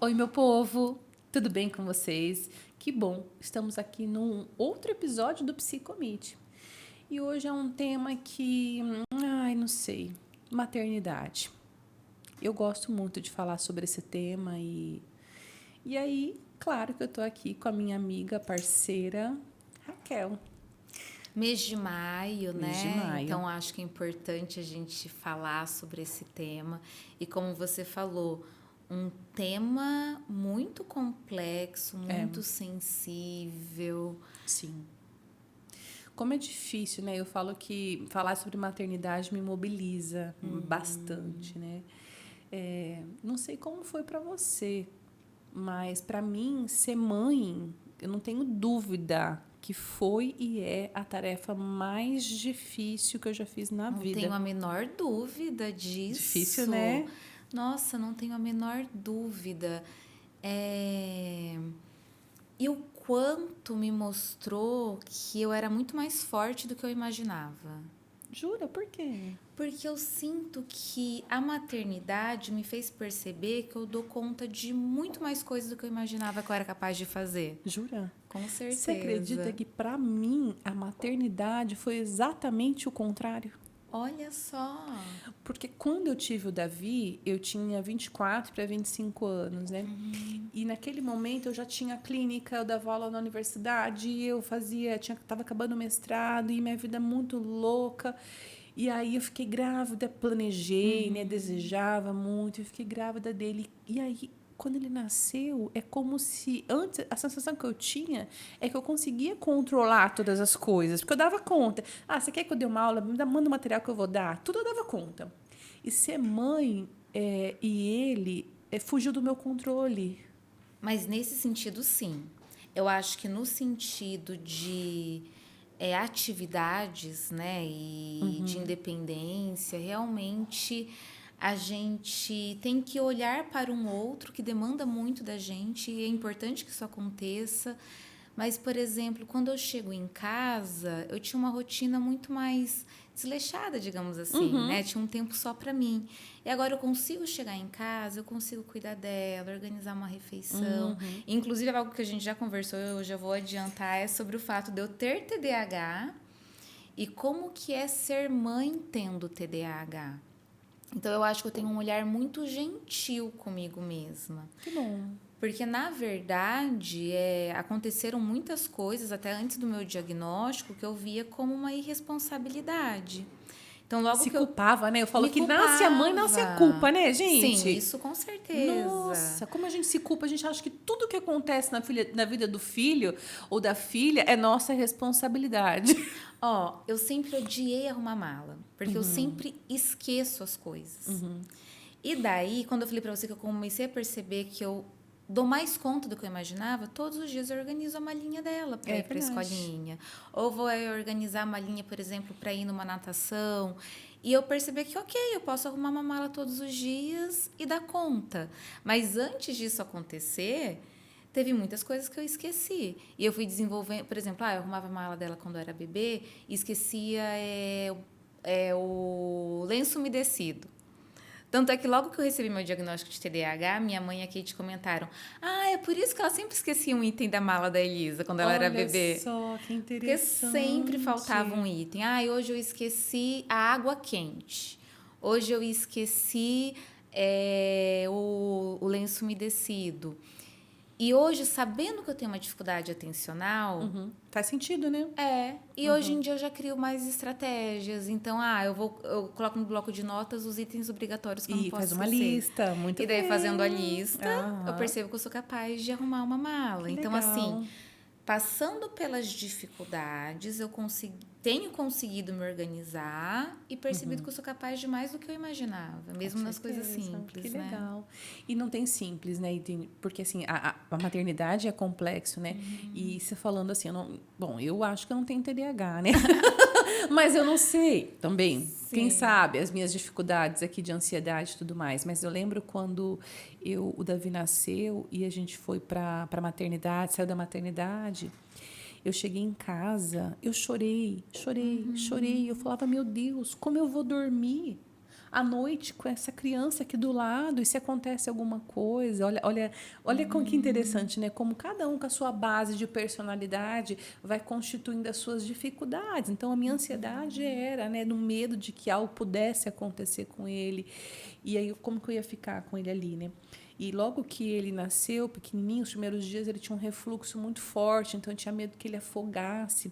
Oi, meu povo, tudo bem com vocês? Que bom, estamos aqui num outro episódio do Psicomite. E hoje é um tema que, não sei, maternidade. Eu gosto muito de falar sobre esse tema e aí, claro que eu tô aqui com a minha amiga, parceira, Raquel, Mês de maio, mês de né? maio. Então acho que é importante a gente falar sobre esse tema. E como você falou, um tema muito complexo, É, muito sensível. sim. Como é difícil, né? Eu falo que falar sobre maternidade me mobiliza bastante, né? Não sei como foi para você, mas para mim ser mãe, eu não tenho dúvida que foi e é a tarefa mais difícil que eu já fiz na Não tenho vida. a menor dúvida Difícil, disso. né? Nossa, não tenho a menor dúvida. E o quanto me mostrou que eu era muito mais forte do que eu imaginava. Jura? Por quê? Porque eu sinto que a maternidade me fez perceber que eu dou conta de muito mais coisas do que eu imaginava que eu era capaz de fazer. Jura? Com Você acredita certeza. que para mim a maternidade foi exatamente o contrário? Olha só. Porque quando eu tive o Davi, eu tinha 24 para 25 anos, né? E naquele momento eu já tinha clínica, eu dava aula na universidade, eu estava acabando o mestrado e minha vida muito louca. E aí eu fiquei grávida, planejei, né? Desejava muito, eu fiquei grávida dele. E aí, quando ele nasceu, é como se antes a sensação que eu tinha é que eu conseguia controlar todas as coisas, porque eu dava conta. Ah, você quer que eu dê uma aula? Manda o material que eu vou dar. Tudo eu dava conta. E ser mãe e ele fugiu do meu controle. Mas nesse sentido, sim. Eu acho que no sentido de atividades, né, e de independência, realmente a gente tem que olhar para um outro que demanda muito da gente e é importante que isso aconteça. Mas, por exemplo, quando eu chego em casa, eu tinha uma rotina muito mais desleixada, digamos assim, né? Tinha um tempo só para mim. E agora eu consigo chegar em casa, eu consigo cuidar dela, organizar uma refeição. Inclusive, algo que a gente já conversou, eu já vou adiantar, é sobre o fato de eu ter TDAH e como que é ser mãe tendo TDAH. Então, eu acho que eu tenho um olhar muito gentil comigo mesma. Que bom. Porque, na verdade, aconteceram muitas coisas, até antes do meu diagnóstico, que eu via como uma irresponsabilidade. Então, logo Se que eu culpava, né? Eu falo me que nasce a mãe, nasce a culpa, culpava. né, Sim, gente? isso com certeza. Nossa, como a gente se culpa, a gente acha que tudo que acontece na vida do filho ou da filha é nossa responsabilidade. Ó, eu sempre odiei arrumar mala, porque eu sempre esqueço as coisas. E daí, quando eu falei pra você que eu comecei a perceber que eu dou mais conta do que eu imaginava, todos os dias eu organizo a malinha dela para É ir para a verdade. escolinha. Ou vou organizar a malinha, por exemplo, para ir numa natação. E eu percebi que, ok, eu posso arrumar uma mala todos os dias e dar conta. Mas antes disso acontecer, teve muitas coisas que eu esqueci. E eu fui desenvolvendo, por exemplo, eu arrumava a mala dela quando eu era bebê e esquecia o lenço umedecido. Tanto é que logo que eu recebi meu diagnóstico de TDAH, minha mãe e a Kate comentaram: é por isso que ela sempre esquecia um item da mala da Elisa quando ela era Olha bebê. só que Porque sempre faltava um interessante. item. Hoje eu esqueci a água quente. Hoje eu esqueci o lenço umedecido. E hoje, sabendo que eu tenho uma dificuldade atencional, Faz sentido, né? e hoje em dia eu já crio mais estratégias. Então, eu coloco no bloco de notas os itens obrigatórios que eu não E posso faz uma esquecer. lista, muito E daí, fazendo a bem. lista, eu Aham, percebo que eu sou capaz de arrumar uma mala. que Então, assim, legal. passando pelas dificuldades, tenho conseguido me organizar e percebido que eu sou capaz de mais do que eu imaginava, Com mesmo nas coisas certeza, que simples, né? legal. E não tem simples, né? Porque assim, a maternidade é complexo, né? E você falando assim, bom, eu acho que eu não tenho TDAH, né? Mas eu não sei também. Quem Sim. sabe as minhas dificuldades aqui de ansiedade e tudo mais. Mas eu lembro quando o Davi nasceu e a gente foi para a maternidade, saiu da maternidade. Eu cheguei em casa, eu chorei. Eu falava, meu Deus, como eu vou dormir? à noite com essa criança aqui do lado, e se acontece alguma coisa, olha como que interessante, né? Como cada um com a sua base de personalidade vai constituindo as suas dificuldades. Então, a minha ansiedade era, né, no medo de que algo pudesse acontecer com ele. E aí, como que eu ia ficar com ele ali, né? E logo que ele nasceu, pequenininho, os primeiros dias ele tinha um refluxo muito forte, então eu tinha medo que ele afogasse.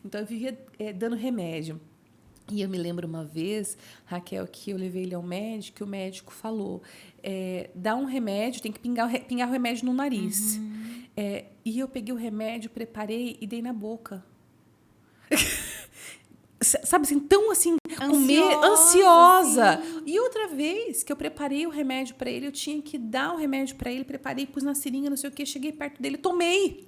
Então eu vivia dando remédio. E eu me lembro uma vez, Raquel, que eu levei ele ao médico, e o médico falou, dá um remédio, tem que pingar o remédio no nariz. E eu peguei o remédio, preparei e dei na boca. Sabe assim, tão assim, ansiosa. E outra vez que eu preparei o remédio para ele, eu tinha que dar o remédio para ele, preparei, pus na seringa, não sei o quê, cheguei perto dele, tomei.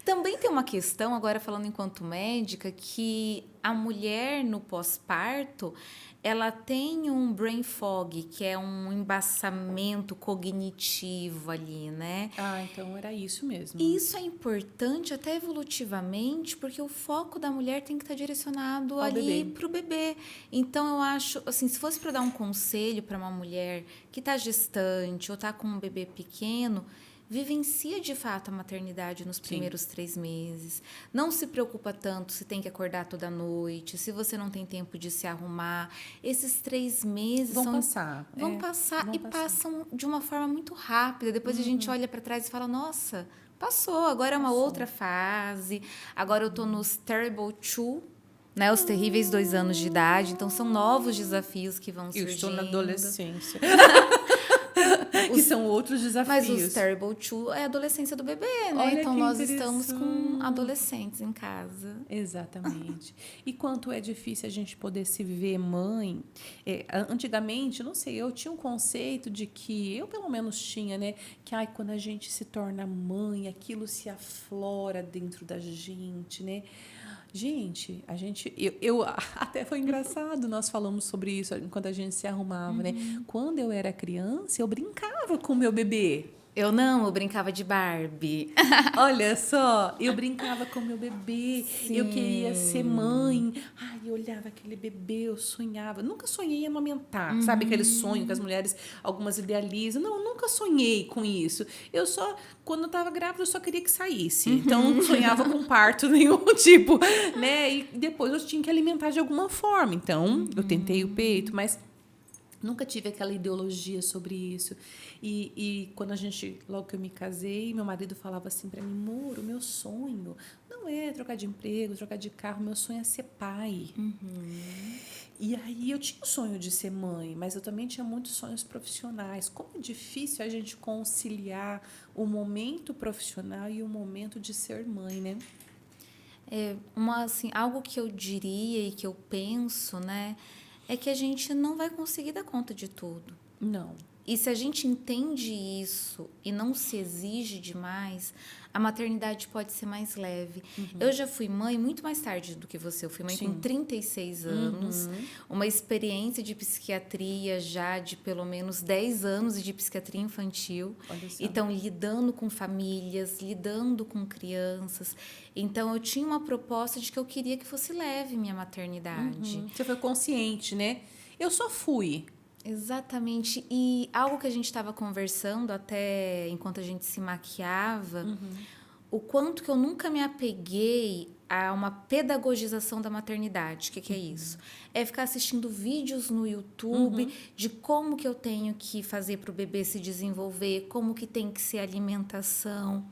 Também tem uma questão, agora falando enquanto médica, que a mulher no pós-parto, ela tem um brain fog, que é um embaçamento cognitivo ali, né? Ah, então era isso mesmo. E isso é importante até evolutivamente, porque o foco da mulher tem que estar direcionado Ao ali bebê. para o bebê. Então, eu acho, assim, se fosse para dar um conselho para uma mulher que está gestante ou está com um bebê pequeno, vivencia de fato a maternidade nos primeiros 3 meses. Não se preocupa tanto se tem que acordar toda noite, se você não tem tempo de se arrumar. Esses 3 meses Vão passar e passam de uma forma muito rápida. Depois a gente olha para trás e fala, nossa, passou, agora é uma outra fase. Agora eu tô nos Terrible 2, né, os terríveis 2 anos de idade. Então são novos desafios que vão surgindo. Eu estou na adolescência. Que são outros desafios. Mas os Terrible 2 é a adolescência do bebê, né? Olha, então que nós estamos com adolescentes em casa. Exatamente. E quanto é difícil a gente poder se ver mãe. Antigamente, não sei, eu tinha um conceito de que, eu pelo menos tinha, né? Que quando a gente se torna mãe, aquilo se aflora dentro da gente, né? Gente, eu até foi engraçado, nós falamos sobre isso enquanto a gente se arrumava, né? Quando eu era criança, eu brincava com o meu bebê. Eu brincava de Barbie. Olha só, eu brincava com o meu bebê, eu queria ser mãe. Ai, eu olhava aquele bebê, eu sonhava. Nunca sonhei em amamentar, sabe? Aquele sonho que as mulheres, algumas idealizam. Não, nunca sonhei com isso. Quando eu estava grávida, eu só queria que saísse. Então, não sonhava com parto nenhum tipo, né? E depois eu tinha que alimentar de alguma forma. Então, eu tentei o peito, mas nunca tive aquela ideologia sobre isso. E quando logo que eu me casei, meu marido falava assim para mim, amor, o meu sonho não é trocar de emprego, trocar de carro, meu sonho é ser pai. E aí eu tinha o sonho de ser mãe, mas eu também tinha muitos sonhos profissionais. Como é difícil a gente conciliar o momento profissional e o momento de ser mãe, né? Algo que eu diria e que eu penso, né, é que a gente não vai conseguir dar conta de tudo. Não. E se a gente entende isso e não se exige demais, a maternidade pode ser mais leve. Eu já fui mãe muito mais tarde do que você. Eu fui mãe com 36 anos, uma experiência de psiquiatria já de pelo menos 10 anos e de psiquiatria infantil. Então, lidando com famílias, lidando com crianças. Então, eu tinha uma proposta de que eu queria que fosse leve minha maternidade. Você foi consciente, né? Eu só fui. Exatamente. E algo que a gente estava conversando até enquanto a gente se maquiava, o quanto que eu nunca me apeguei a uma pedagogização da maternidade. O que é isso? É ficar assistindo vídeos no YouTube de como que eu tenho que fazer para o bebê se desenvolver, como que tem que ser a alimentação.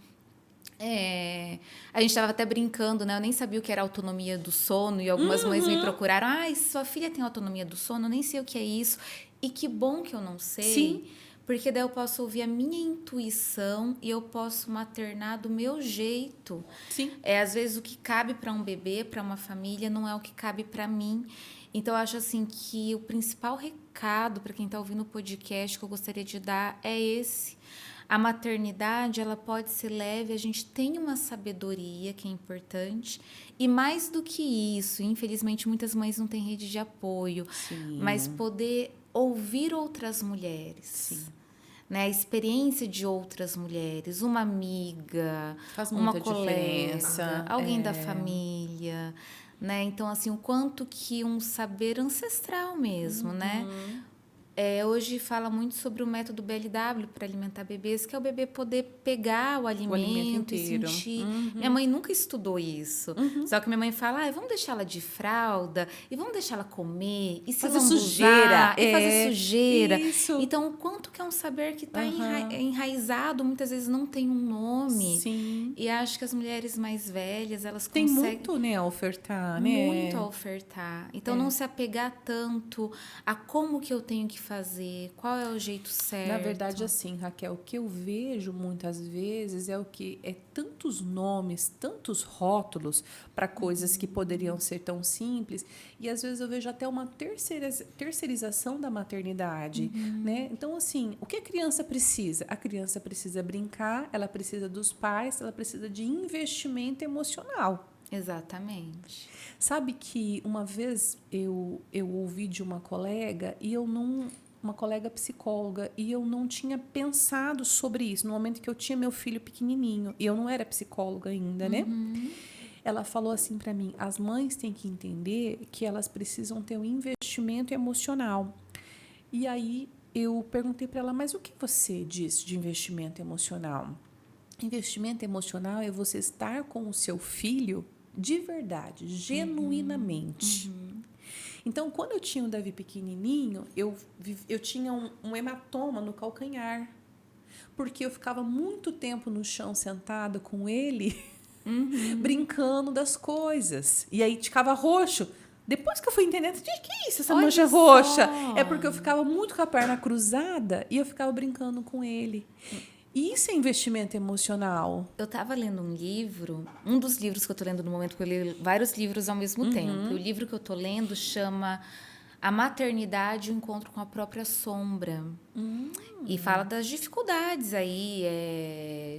A gente estava até brincando, né? Eu nem sabia o que era autonomia do sono e algumas mães me procuraram. Sua filha tem autonomia do sono? Eu nem sei o que é isso. E que bom que eu não sei. Sim. Porque daí eu posso ouvir a minha intuição e eu posso maternar do meu jeito. Sim. Às vezes o que cabe para um bebê, para uma família, não é o que cabe para mim. Então, eu acho assim que o principal recado para quem está ouvindo o podcast que eu gostaria de dar é esse. A maternidade, ela pode ser leve, a gente tem uma sabedoria que é importante. E mais do que isso, infelizmente, muitas mães não têm rede de apoio. Sim. Mas poder ouvir outras mulheres. Sim. Né, a experiência de outras mulheres, uma amiga, Faz uma muita colega, diferença. alguém da família, né? Então, assim, o quanto que um saber ancestral mesmo, né? Hoje fala muito sobre o método BLW para alimentar bebês, que é o bebê poder pegar o alimento alimento e inteiro. sentir. Minha mãe nunca estudou isso. Só que minha mãe fala, vamos deixar ela de fralda, e vamos deixar ela comer, e se Fazer lambuzar, sujeira. e fazer sujeira. Isso. Então, o quanto que é um saber que está enraizado, muitas vezes não tem um nome. Sim. E acho que as mulheres mais velhas, elas Tem conseguem... muito, né, a ofertar, né? Muito a ofertar. Então, não se apegar tanto a como que eu tenho que fazer, qual é o jeito certo. Na verdade, assim, Raquel, o que eu vejo muitas vezes é o que é tantos nomes, tantos rótulos para coisas que poderiam ser tão simples, e às vezes eu vejo até uma terceirização da maternidade, né? Então, assim, o que a criança precisa? A criança precisa brincar, ela precisa dos pais, ela precisa de investimento emocional. Exatamente. Sabe que uma vez eu ouvi de uma colega e eu não... Uma colega psicóloga, e eu não tinha pensado sobre isso no momento que eu tinha meu filho pequenininho, e eu não era psicóloga ainda, né? Ela falou assim para mim, as mães têm que entender que elas precisam ter um investimento emocional. E aí eu perguntei para ela, mas o que você diz de investimento emocional? Investimento emocional é você estar com o seu filho de verdade, genuinamente. Então, quando eu tinha o Davi pequenininho, eu tinha um hematoma no calcanhar, porque eu ficava muito tempo no chão sentada com ele, brincando das coisas. E aí ficava roxo. Depois que eu fui entendendo, que é isso, essa Olha mancha só. roxa? É porque eu ficava muito com a perna cruzada e eu ficava brincando com ele. Isso é investimento emocional. Eu estava lendo um livro, um dos livros que eu estou lendo no momento, porque eu leio vários livros ao mesmo tempo. E o livro que eu estou lendo chama A Maternidade e o Encontro com a Própria Sombra. E fala das dificuldades aí,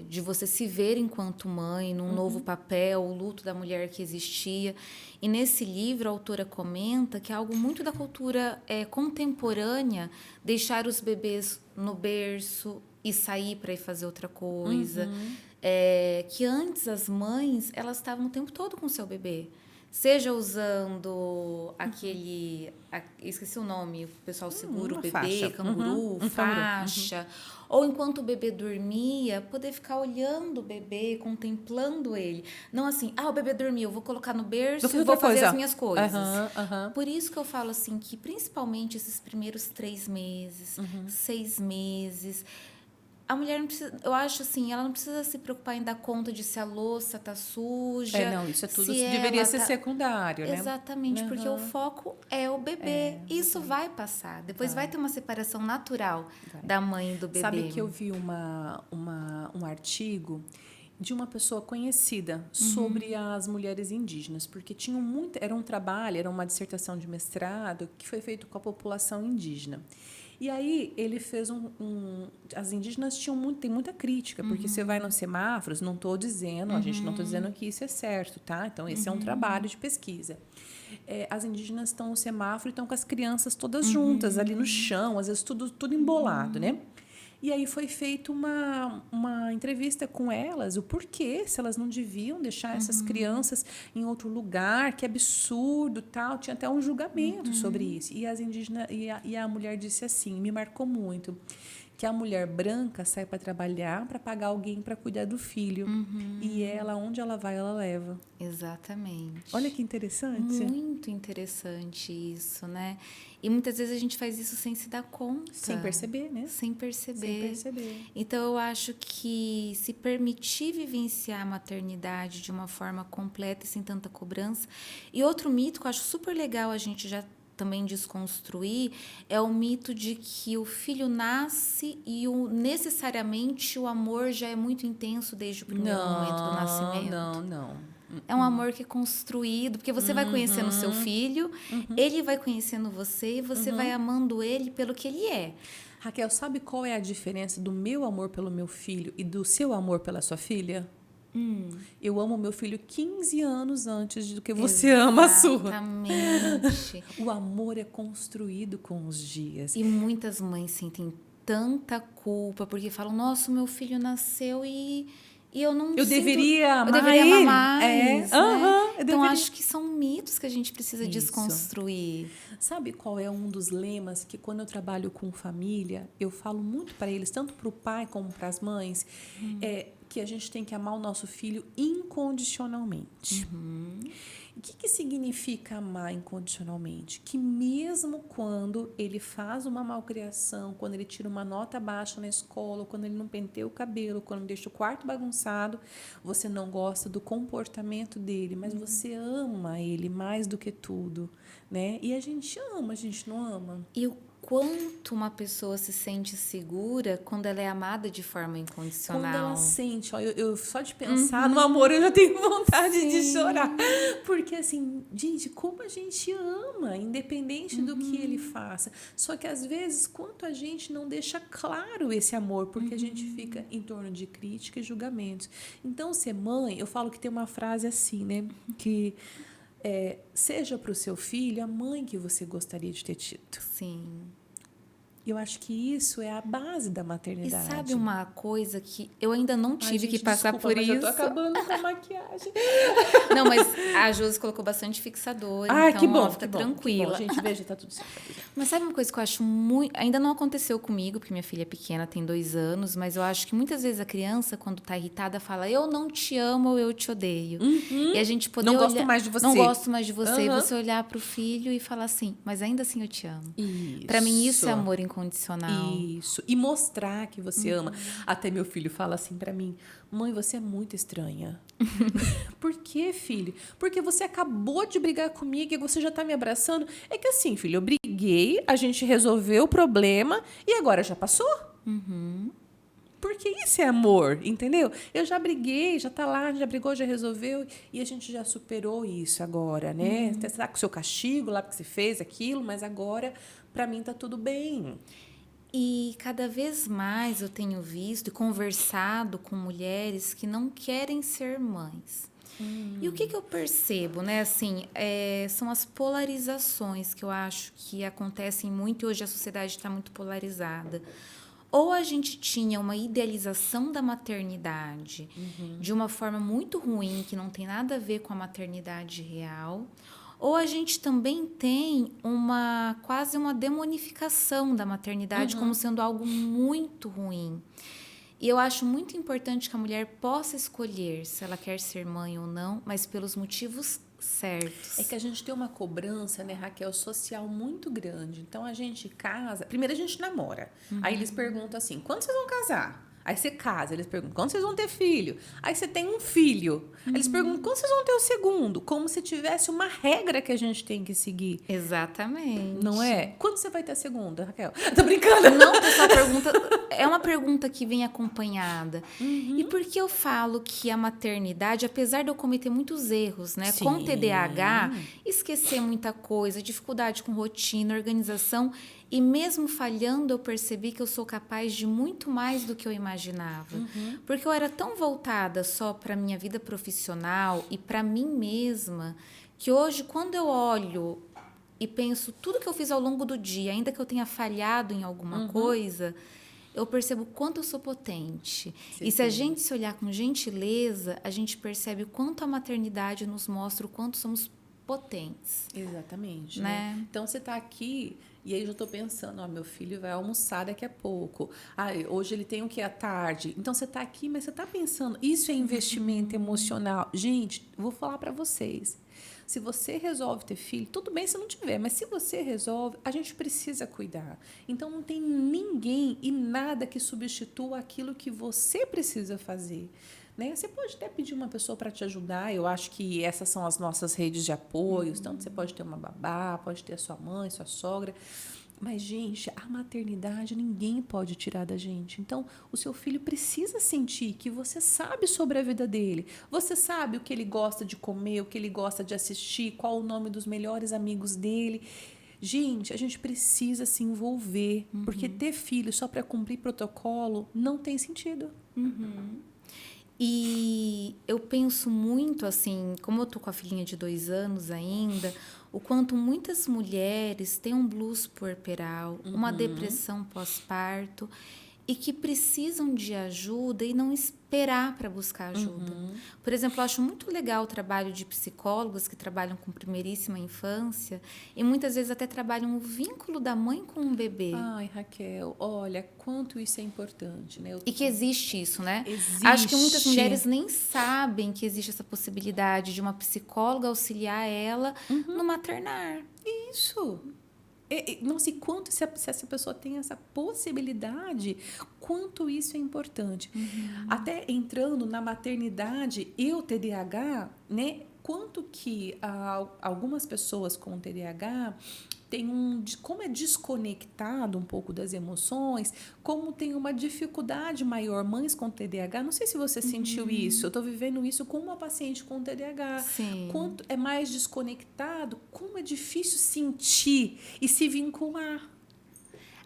de você se ver enquanto mãe, num novo papel, o luto da mulher que existia. E nesse livro, a autora comenta que é algo muito da cultura contemporânea, deixar os bebês no berço e sair para ir fazer outra coisa. Que antes as mães, elas estavam o tempo todo com o seu bebê. Seja usando aquele... esqueci o nome, o pessoal segura o bebê, faixa. canguru, faixa. Ou enquanto o bebê dormia, poder ficar olhando o bebê, contemplando ele. Não assim, o bebê dormiu, eu vou colocar no berço e vou fazer as minhas coisas. Por isso que eu falo assim, que principalmente esses primeiros 3 meses, 6 meses... A mulher não precisa, eu acho assim, ela não precisa se preocupar em dar conta de se a louça tá suja. Não, isso é tudo deveria ser secundário, né? Exatamente, porque o foco é o bebê. Isso vai passar. Depois vai ter uma separação natural da mãe e do bebê. Sabe que eu vi um artigo de uma pessoa conhecida sobre as mulheres indígenas, porque era um trabalho, era uma dissertação de mestrado que foi feito com a população indígena. E aí ele fez as indígenas tem muita crítica, porque você vai nos semáforos, não estou dizendo, a gente não está dizendo que isso é certo, tá? Então esse é um trabalho de pesquisa. As indígenas estão no semáforo e estão com as crianças todas juntas ali no chão, às vezes tudo embolado, né? E aí foi feita uma entrevista com elas, o porquê, se elas não deviam deixar essas crianças em outro lugar, que absurdo, tal. Tinha até um julgamento sobre isso. E as indígenas e a mulher disse assim, me marcou muito, que a mulher branca sai para trabalhar para pagar alguém para cuidar do filho. E ela, onde ela vai, ela leva. Exatamente. Olha que interessante. Muito interessante isso, né? E muitas vezes a gente faz isso sem se dar conta. Sem perceber, né? Sem perceber. Sem perceber. Então, eu acho que se permitir vivenciar a maternidade de uma forma completa e sem tanta cobrança. E outro mito que eu acho super legal a gente já também desconstruir é o mito de que o filho nasce e necessariamente o amor já é muito intenso desde o primeiro momento do nascimento. Não. É um amor que é construído, porque você vai conhecendo o seu filho, ele vai conhecendo você e você vai amando ele pelo que ele é. Raquel, sabe qual é a diferença do meu amor pelo meu filho e do seu amor pela sua filha? Eu amo meu filho 15 anos antes do que você ama a sua. Exatamente. O amor é construído com os dias. E muitas mães sentem tanta culpa, porque falam, nossa, meu filho nasceu e e eu não Eu sinto... deveria amar eu deveria amar ele. mais, né? Eu Então, deveria. acho que são mitos que a gente precisa Isso. desconstruir. Sabe qual é um dos lemas que quando eu trabalho com família, eu falo muito para eles, tanto para o pai como para as mães, é que a gente tem que amar o nosso filho incondicionalmente. O que significa amar incondicionalmente? Que mesmo quando ele faz uma malcriação, quando ele tira uma nota baixa na escola, quando ele não penteia o cabelo, quando deixa o quarto bagunçado, você não gosta do comportamento dele, mas você ama ele mais do que tudo, né? E a gente ama, a gente não ama. E o quanto uma pessoa se sente segura quando ela é amada de forma Quando incondicional. ela sente, ó, eu só de pensar no amor eu já tenho vontade de chorar. Porque assim, gente, como a gente ama, independente do que ele faça. Só que às vezes, quanto a gente não deixa claro esse amor, porque a gente fica em torno de crítica e julgamentos. Então, ser mãe, eu falo que tem uma frase assim, né? Que seja para o seu filho a mãe que você gostaria de ter tido. Sim. Eu acho que isso é a base da E maternidade. sabe uma coisa que eu ainda não tive que passar desculpa, por mas isso? eu tô acabando com a maquiagem. Não, mas a Josi colocou bastante fixador, então Que bom, ela fica tranquila. Que bom. Gente, veja, tá tudo certo. Mas sabe uma coisa que eu acho muito... Ainda não aconteceu comigo, porque minha filha é pequena, tem 2 anos, mas eu acho que muitas vezes a criança, quando tá irritada, fala eu não te amo ou eu te odeio. E a gente poder Não olhar... gosto mais de você. Não gosto mais de você. E você olhar pro filho e falar assim, mas ainda assim eu te amo. Isso. Pra mim isso é amor incondicional. Isso. E mostrar que você ama. Até meu filho fala assim pra mim, mãe, você é muito estranha. Por quê, filho? Porque você acabou de brigar comigo e você já tá me abraçando. É que assim, filho, eu briguei, a gente resolveu o problema e agora já passou. Porque isso é amor, entendeu? Eu já briguei, já tá lá, já brigou, já resolveu e a gente já superou isso agora, né? Você tá com o seu castigo lá porque você fez aquilo, mas agora pra mim tá tudo bem. E cada vez mais eu tenho visto e conversado com mulheres que não querem ser mães. E o que eu percebo, né? Assim, são as polarizações que eu acho que acontecem muito e hoje a sociedade está muito polarizada. Ou a gente tinha uma idealização da maternidade de uma forma muito ruim, que não tem nada a ver com a maternidade real, ou a gente também tem quase uma demonificação da maternidade como sendo algo muito ruim. E eu acho muito importante que a mulher possa escolher se ela quer ser mãe ou não, mas pelos motivos certos. É que a gente tem uma cobrança, né, Raquel, social muito grande. Então a gente casa. Primeiro a gente namora. Aí eles perguntam assim: quando vocês vão casar? Aí você casa, eles perguntam, quando vocês vão ter filho? Aí você tem um filho. Aí eles perguntam, quando vocês vão ter o segundo? Como se tivesse uma regra que a gente tem que seguir. Exatamente. Não é? Quando você vai ter a segunda, Raquel? Tô brincando. Não, pessoal, é uma pergunta que vem acompanhada. E por que eu falo que a maternidade, apesar de eu cometer muitos erros, né? Sim. Com TDAH, esquecer muita coisa, dificuldade com rotina, organização... E mesmo falhando, eu percebi que eu sou capaz de muito mais do que eu imaginava. Porque eu era tão voltada só para a minha vida profissional e para mim mesma, que hoje, quando eu olho e penso tudo que eu fiz ao longo do dia, ainda que eu tenha falhado em alguma coisa, eu percebo o quanto eu sou potente. E se a gente se olhar com gentileza, a gente percebe o quanto a maternidade nos mostra o quanto somos potentes. Exatamente. Né? Então você está aqui e aí eu já estou pensando, meu filho vai almoçar daqui a pouco. Hoje ele tem o que à tarde? Então você está aqui, mas você está pensando, isso é investimento emocional. Gente, vou falar para vocês. Se você resolve ter filho, tudo bem se não tiver, mas se você resolve, a gente precisa cuidar. Então não tem ninguém e nada que substitua aquilo que você precisa fazer. Né? Você pode até pedir uma pessoa para te ajudar. Eu acho que essas são as nossas redes de apoio. Então, você pode ter uma babá, pode ter a sua mãe, sua sogra. Mas, gente, a maternidade ninguém pode tirar da gente. Então, o seu filho precisa sentir que você sabe sobre a vida dele. Você sabe o que ele gosta de comer, o que ele gosta de assistir, qual o nome dos melhores amigos dele. Gente, a gente precisa se envolver. Porque ter filho só para cumprir protocolo não tem sentido. E eu penso muito, assim, como eu tô com a filhinha de 2 anos ainda, o quanto muitas mulheres têm um blues puerperal, uma depressão pós-parto, e que precisam de ajuda e não esperar para buscar ajuda. Por exemplo, eu acho muito legal o trabalho de psicólogos que trabalham com primeiríssima infância e muitas vezes até trabalham o vínculo da mãe com o bebê. Ai, Raquel, olha, quanto isso é importante, né? E que existe isso, né? Existe. Acho que muitas mulheres nem sabem que existe essa possibilidade de uma psicóloga auxiliar ela no maternar. Isso. Nossa, e quanto se essa pessoa tem essa possibilidade, quanto isso é importante. Até entrando na maternidade e o TDAH, né? Quanto que algumas pessoas com TDAH têm como é desconectado um pouco das emoções, como tem uma dificuldade maior. Mães com TDAH, não sei se você sentiu isso, eu estou vivendo isso com uma paciente com TDAH. Sim. Quanto é mais desconectado, como é difícil sentir e se vincular.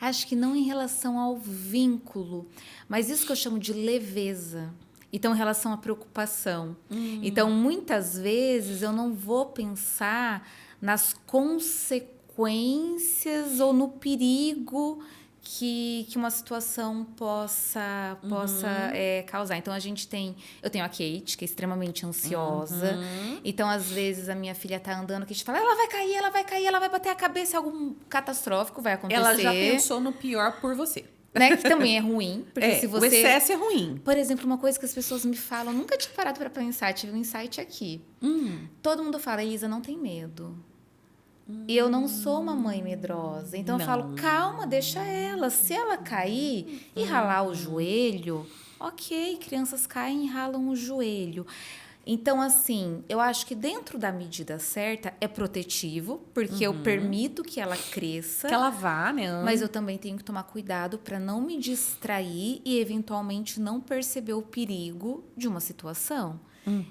Acho que não em relação ao vínculo, mas isso que eu chamo de leveza. Então, em relação à preocupação. Então, muitas vezes, eu não vou pensar nas consequências ou no perigo que uma situação possa causar. Então, eu tenho a Kate, que é extremamente ansiosa. Então, às vezes, a minha filha tá andando, a Kate fala, ela vai cair, ela vai bater a cabeça, algo catastrófico vai acontecer. Ela já pensou no pior por você. Né? Que também é ruim. Porque se você... O excesso é ruim. Por exemplo, uma coisa que as pessoas me falam, eu nunca tinha parado para pensar, tive um insight aqui. Todo mundo fala, Isa, não tem medo. E eu não sou uma mãe medrosa. Então, eu falo, calma, deixa ela. Se ela cair e ralar o joelho, ok, crianças caem e ralam o joelho. Então, assim, eu acho que dentro da medida certa é protetivo, porque eu permito que ela cresça. Que ela vá, né? Mas eu também tenho que tomar cuidado para não me distrair e, eventualmente, não perceber o perigo de uma situação.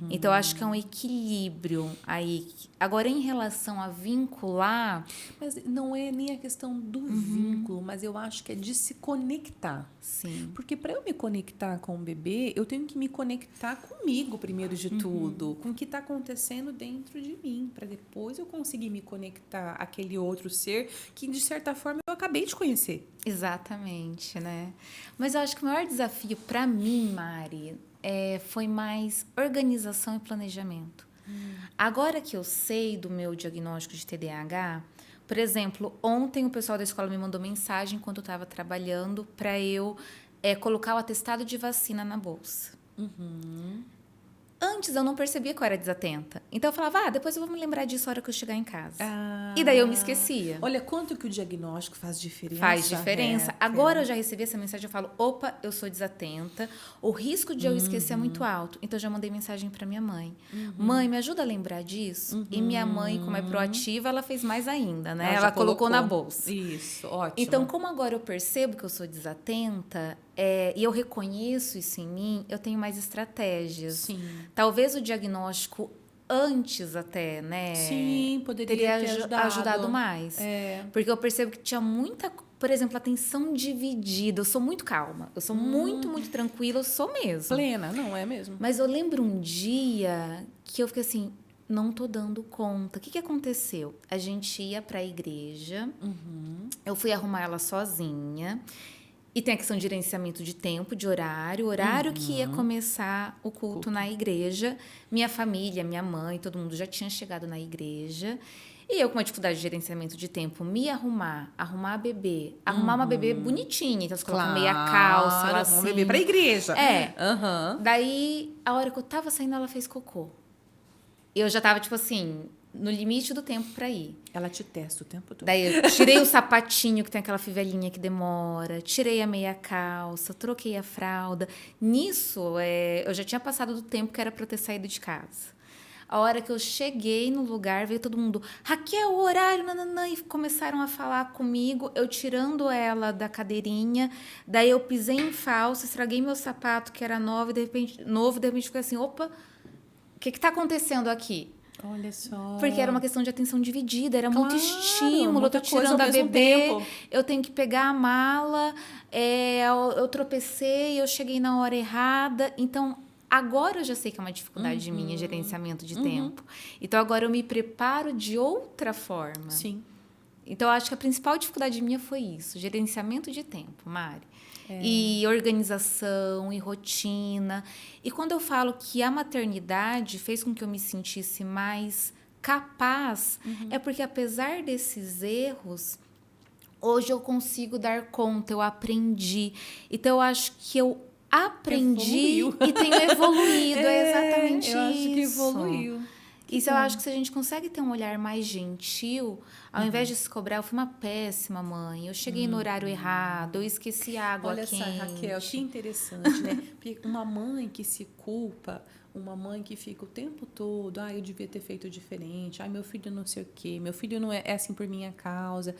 Então, eu acho que é um equilíbrio aí. Agora, em relação a vincular... Mas não é nem a questão do vínculo, mas eu acho que é de se conectar. Sim. Porque para eu me conectar com o bebê, eu tenho que me conectar comigo, primeiro de tudo. Com o que está acontecendo dentro de mim. Para depois eu conseguir me conectar àquele outro ser que, de certa forma, eu acabei de conhecer. Exatamente, né? Mas eu acho que o maior desafio para mim, Mari... foi mais organização e planejamento. Agora que eu sei do meu diagnóstico de TDAH, por exemplo, ontem o pessoal da escola me mandou mensagem enquanto eu estava trabalhando para eu colocar o atestado de vacina na bolsa. Antes eu não percebia que eu era desatenta. Então eu falava, depois eu vou me lembrar disso na hora que eu chegar em casa. E daí eu me esquecia. Olha, quanto que o diagnóstico faz diferença. Faz diferença. Agora eu já recebi essa mensagem, eu falo, opa, eu sou desatenta. O risco de eu esquecer é muito alto. Então eu já mandei mensagem para minha mãe. Mãe, me ajuda a lembrar disso? E minha mãe, como é proativa, ela fez mais ainda, né? Ela colocou na bolsa. Isso, ótimo. Então, como agora eu percebo que eu sou desatenta, e eu reconheço isso em mim, eu tenho mais estratégias. Sim. Talvez o diagnóstico antes até, né? Sim, teria ter ajudado mais. Porque eu percebo que tinha muita... Por exemplo, atenção dividida. Eu sou muito calma. Eu sou muito, muito tranquila. Eu sou mesmo. Plena, não é mesmo? Mas eu lembro um dia que eu fiquei assim... Não tô dando conta. O que aconteceu? A gente ia para a igreja. Eu fui arrumar ela sozinha. E tem a questão de gerenciamento de tempo, de horário. Horário que ia começar o culto na igreja. Minha família, minha mãe, todo mundo já tinha chegado na igreja. E eu, com uma dificuldade de gerenciamento de tempo, me arrumar a bebê, arrumar uma bebê bonitinha. Então, você coloca meia calça, ela assim. Um bebê pra igreja. Daí, a hora que eu tava saindo, ela fez cocô. Eu já tava, tipo assim, no limite do tempo pra ir. Ela te testa o tempo todo. Daí eu tirei o sapatinho, que tem aquela fivelinha que demora, tirei a meia calça, troquei a fralda. Nisso, eu já tinha passado do tempo que era pra eu ter saído de casa. A hora que eu cheguei no lugar, veio todo mundo, Raquel, o horário, nananã, e começaram a falar comigo, eu tirando ela da cadeirinha, daí eu pisei em falso, estraguei meu sapato, que era novo, e de repente fiquei assim, opa, o que está acontecendo aqui? Olha só. Porque era uma questão de atenção dividida, era muito estímulo, eu tô coisa tirando ao a mesmo bebê, tempo. eu tenho que pegar a mala, eu tropecei, eu cheguei na hora errada, então... Agora eu já sei que é uma dificuldade minha, gerenciamento de tempo. Então, agora eu me preparo de outra forma. Sim. Então, eu acho que a principal dificuldade minha foi isso, gerenciamento de tempo, Mari. e organização, e rotina. E quando eu falo que a maternidade fez com que eu me sentisse mais capaz, é porque apesar desses erros, hoje eu consigo dar conta, eu aprendi. Então, eu acho que eu aprendi e tenho evoluído. É exatamente isso. Eu acho que evoluiu. Isso eu acho que se a gente consegue ter um olhar mais gentil, ao invés de se cobrar, eu fui uma péssima mãe, eu cheguei no horário errado, eu esqueci a água quente. Olha só, Raquel, que interessante, né? Porque uma mãe que se culpa, uma mãe que fica o tempo todo, eu devia ter feito diferente, meu filho não sei o quê, meu filho não é assim por minha causa.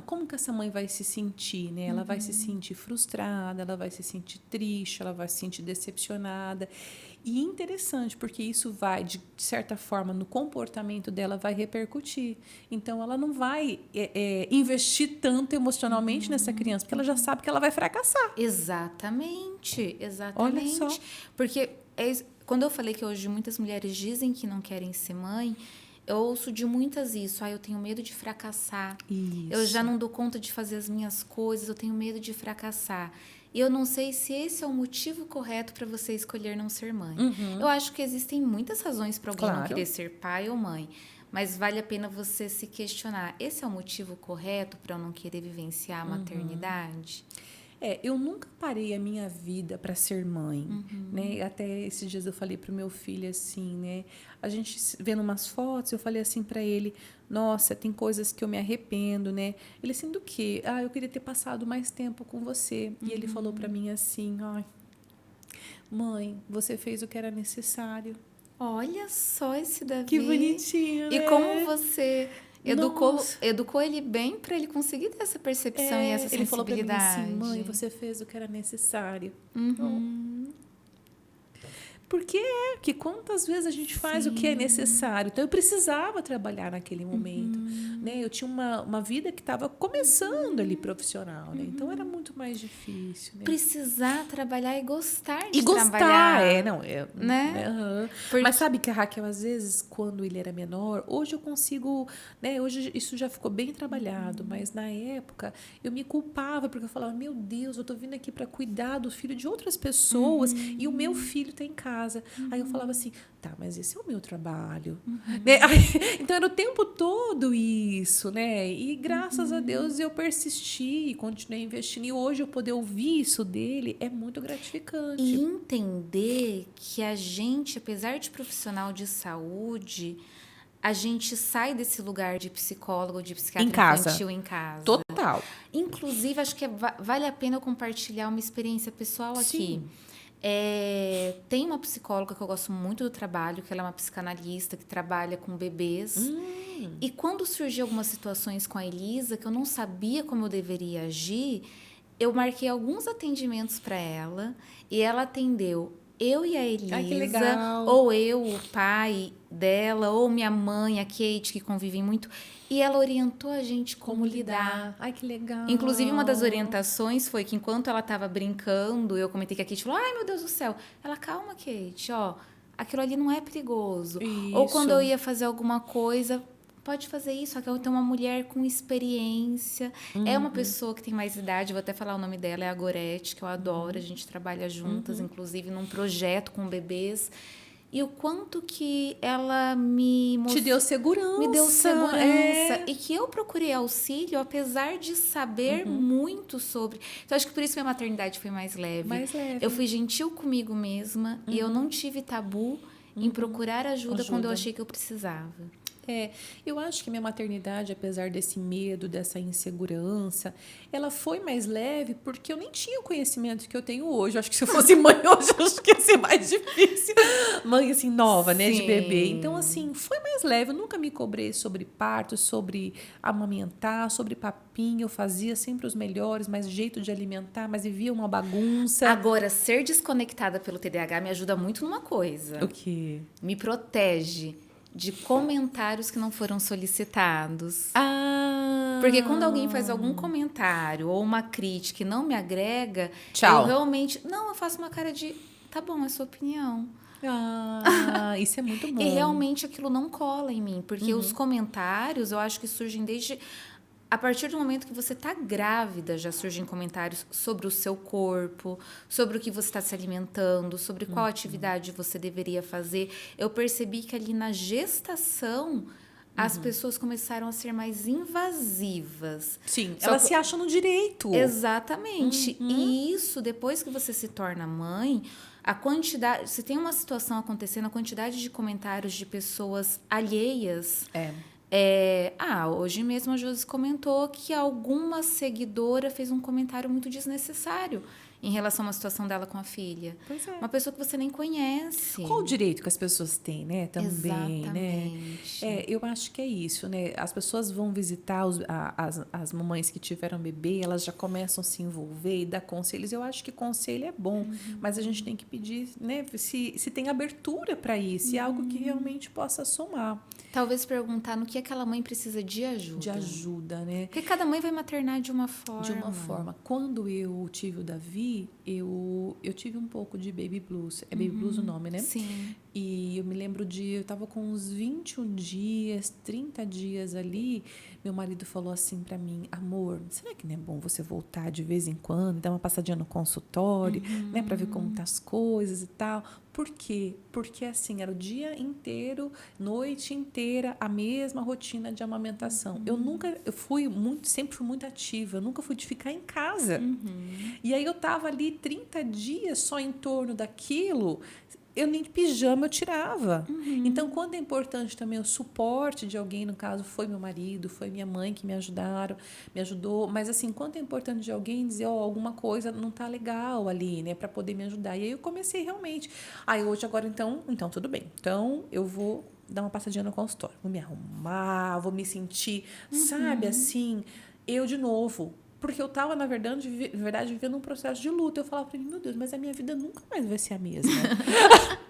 Como que essa mãe vai se sentir, né? Ela vai se sentir frustrada, ela vai se sentir triste, ela vai se sentir decepcionada. E interessante, porque isso vai, de certa forma, no comportamento dela, vai repercutir. Então, ela não vai investir tanto emocionalmente nessa criança, porque ela já sabe que ela vai fracassar. Exatamente. Olha só. Porque quando eu falei que hoje muitas mulheres dizem que não querem ser mãe, eu ouço de muitas isso. Eu tenho medo de fracassar. Isso. Eu já não dou conta de fazer as minhas coisas, eu tenho medo de fracassar. E eu não sei se esse é o motivo correto para você escolher não ser mãe. Eu acho que existem muitas razões para alguém não querer ser pai ou mãe. Mas vale a pena você se questionar. Esse é o motivo correto para eu não querer vivenciar a maternidade? Eu nunca parei a minha vida para ser mãe, né? Até esses dias eu falei pro meu filho assim, né? A gente vendo umas fotos, eu falei assim para ele, nossa, tem coisas que eu me arrependo, né? Ele assim, do quê? Eu queria ter passado mais tempo com você. E ele falou para mim assim, mãe, você fez o que era necessário. Olha só esse Davi. Que bonitinho, né? E como você educou ele bem para ele conseguir ter essa percepção e essa sensibilidade. Ele falou para mim assim, mãe, você fez o que era necessário. Porque que quantas vezes a gente faz o que é necessário. Então, eu precisava trabalhar naquele momento. Né? Eu tinha uma vida que estava começando ali profissional. Né? Então, era muito mais difícil. Né? Precisar trabalhar e gostar de e gostar, trabalhar. Né? Mas sabe que a Raquel, às vezes, quando ele era menor, hoje eu consigo... Né? Hoje isso já ficou bem trabalhado. Mas, na época, eu me culpava porque eu falava, meu Deus, eu estou vindo aqui para cuidar do filho de outras pessoas e o meu filho está em casa. Aí eu falava assim, tá, mas esse é o meu trabalho. Né? Então, era o tempo todo isso, né? E graças a Deus eu persisti e continuei investindo. E hoje eu poder ouvir isso dele é muito gratificante. E entender que a gente, apesar de profissional de saúde, a gente sai desse lugar de psicólogo, de psiquiatra infantil em casa. Total. Inclusive, acho que vale a pena eu compartilhar uma experiência pessoal aqui. Tem uma psicóloga que eu gosto muito do trabalho, que ela é uma psicanalista que trabalha com bebês. E quando surgiu algumas situações com a Elisa, que eu não sabia como eu deveria agir, eu marquei alguns atendimentos para ela e ela atendeu eu e a Elisa, ou eu, o pai dela, ou minha mãe, a Kate, que convivem muito, e ela orientou a gente como lidar. Ai, que legal. Inclusive, uma das orientações foi que enquanto ela estava brincando, eu comentei que a Kate falou, ai, meu Deus do céu. Ela, calma, Kate, aquilo ali não é perigoso. Isso. Ou quando eu ia fazer alguma coisa, pode fazer isso. Aqui tem uma mulher com experiência. É uma pessoa que tem mais idade, vou até falar o nome dela, é a Gorete, que eu adoro. A gente trabalha juntas, inclusive num projeto com bebês. E o quanto que ela me mostrou... Te deu segurança. Me deu segurança. E que eu procurei auxílio, apesar de saber muito sobre... Então, acho que por isso minha maternidade foi mais leve. Eu fui gentil comigo mesma e eu não tive tabu em procurar ajuda quando eu achei que eu precisava. Eu acho que minha maternidade, apesar desse medo, dessa insegurança, ela foi mais leve porque eu nem tinha o conhecimento que eu tenho hoje. Eu acho que se eu fosse mãe hoje, eu acho que ia ser mais difícil. Mãe, assim, nova, né, de bebê. Então, assim, foi mais leve. Eu nunca me cobrei sobre parto, sobre amamentar, sobre papinho. Eu fazia sempre os melhores, mas jeito de alimentar, mas vivia uma bagunça. Agora, ser desconectada pelo TDAH me ajuda muito numa coisa. O quê? Me protege de comentários que não foram solicitados. Porque quando alguém faz algum comentário ou uma crítica e não me agrega, eu realmente... Não, eu faço uma cara de... Tá bom, é sua opinião. Isso é muito bom. E realmente aquilo não cola em mim. Porque os comentários, eu acho que surgem desde... a partir do momento que você está grávida, já surgem comentários sobre o seu corpo, sobre o que você está se alimentando, sobre qual atividade você deveria fazer. Eu percebi que ali na gestação, as pessoas começaram a ser mais invasivas. Sim, Só elas que- se acham no direito. Exatamente. E isso, depois que você se torna mãe, a quantidade... Se tem uma situação acontecendo, a quantidade de comentários de pessoas alheias... hoje mesmo a Josi comentou que alguma seguidora fez um comentário muito desnecessário em relação a uma situação dela com a filha. Pois é. Uma pessoa que você nem conhece. Qual o direito que as pessoas têm, né? Também, Exatamente. né? Eu acho que é isso, né? As pessoas vão visitar as mamães que tiveram bebê, elas já começam a se envolver e dar conselhos. Eu acho que conselho é bom, mas a gente tem que pedir, né? Se tem abertura para isso, e algo que realmente possa somar. Talvez perguntar no que aquela mãe precisa de ajuda. De ajuda, né? Porque cada mãe vai maternar de uma forma. De uma forma. Quando eu tive o Davi, eu tive um pouco de baby blues. É baby blues o nome, né? Sim. E eu me lembro eu tava com uns 21 dias, 30 dias ali, meu marido falou assim pra mim: amor, será que não é bom você voltar de vez em quando, dar uma passadinha no consultório, né, pra ver como tá as coisas e tal? Por quê? Porque assim, era o dia inteiro, noite inteira, a mesma rotina de amamentação. Sempre fui muito ativa, eu nunca fui de ficar em casa. E aí eu tava ali 30 dias só em torno daquilo, eu nem de pijama eu tirava. Então, quando é importante também o suporte de alguém, no caso foi meu marido, foi minha mãe que me ajudou, mas assim, quando é importante de alguém dizer, alguma coisa não tá legal ali, né, para poder me ajudar. E aí eu comecei realmente. Hoje agora então tudo bem. Então, eu vou dar uma passadinha no consultório, vou me arrumar, vou me sentir, sabe, assim, eu de novo. Porque eu estava, na verdade, vivendo um processo de luta. Eu falava para ele, meu Deus, mas a minha vida nunca mais vai ser a mesma.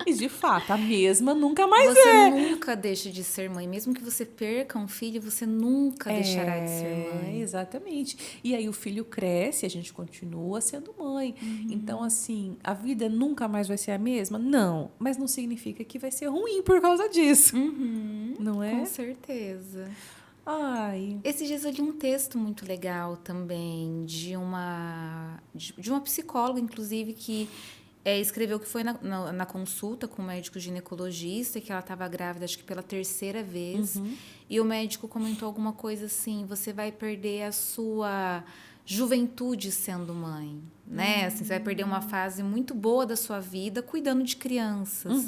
E, de fato, a mesma nunca mais Você nunca deixa de ser mãe. Mesmo que você perca um filho, você nunca deixará de ser mãe. Exatamente. E aí o filho cresce, a gente continua sendo mãe. Então, assim, a vida nunca mais vai ser a mesma? Não. Mas não significa que vai ser ruim por causa disso. Não é? Com certeza. Ai. Esses dias eu li um texto muito legal também de uma psicóloga, inclusive, que escreveu que foi na consulta com o médico ginecologista, que ela estava grávida, acho que pela 3ª vez, e o médico comentou alguma coisa assim: você vai perder a sua juventude sendo mãe, né? Assim, você vai perder uma fase muito boa da sua vida cuidando de crianças.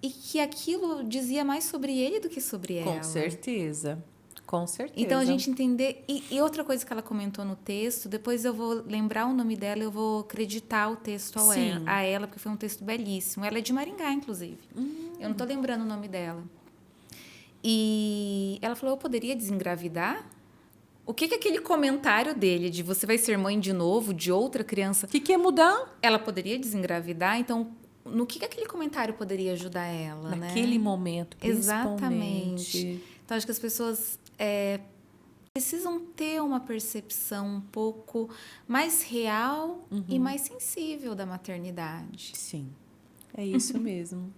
E que aquilo dizia mais sobre ele do que sobre ela. Com certeza. Com certeza. Então, a gente entender... E outra coisa que ela comentou no texto, depois eu vou lembrar o nome dela, eu vou acreditar o texto a ela, porque foi um texto belíssimo. Ela é de Maringá, inclusive. Eu não estou lembrando o nome dela. E ela falou, eu poderia desengravidar? O que aquele comentário dele de você vai ser mãe de novo, de outra criança... O que ia mudar? Ela poderia desengravidar? Então... No que aquele comentário poderia ajudar ela, naquele momento, principalmente. Exatamente. Então, acho que as pessoas precisam ter uma percepção um pouco mais real e mais sensível da maternidade. Sim, é isso mesmo.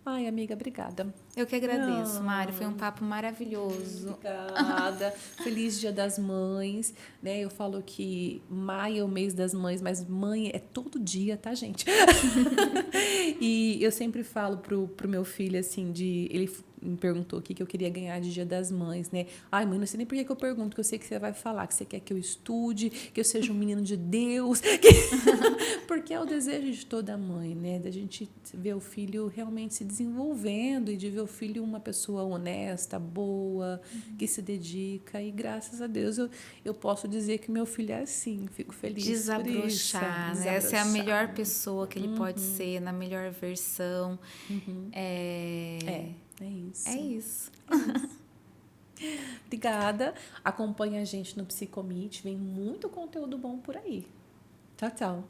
Ai, amiga, obrigada. Eu que agradeço, Mari. Foi um papo maravilhoso. Obrigada. Feliz Dia das Mães. Né? Eu falo que maio é o mês das mães, mas mãe é todo dia, tá, gente? E eu sempre falo pro meu filho, assim, ele me perguntou o que eu queria ganhar de Dia das Mães, né? Ai, mãe, não sei nem por que eu pergunto, porque eu sei que você vai falar, que você quer que eu estude, que eu seja um menino de Deus. Porque é o desejo de toda mãe, né? Da gente ver o filho realmente se desenvolvendo e de ver o filho uma pessoa honesta, boa, que se dedica. E graças a Deus eu posso dizer que meu filho é assim. Fico feliz Desabrochar, por isso. né? Essa é a melhor pessoa que ele pode ser, na melhor versão. É isso. É isso. Obrigada. Acompanhe a gente no Psicomite. Vem muito conteúdo bom por aí. Tchau, tchau.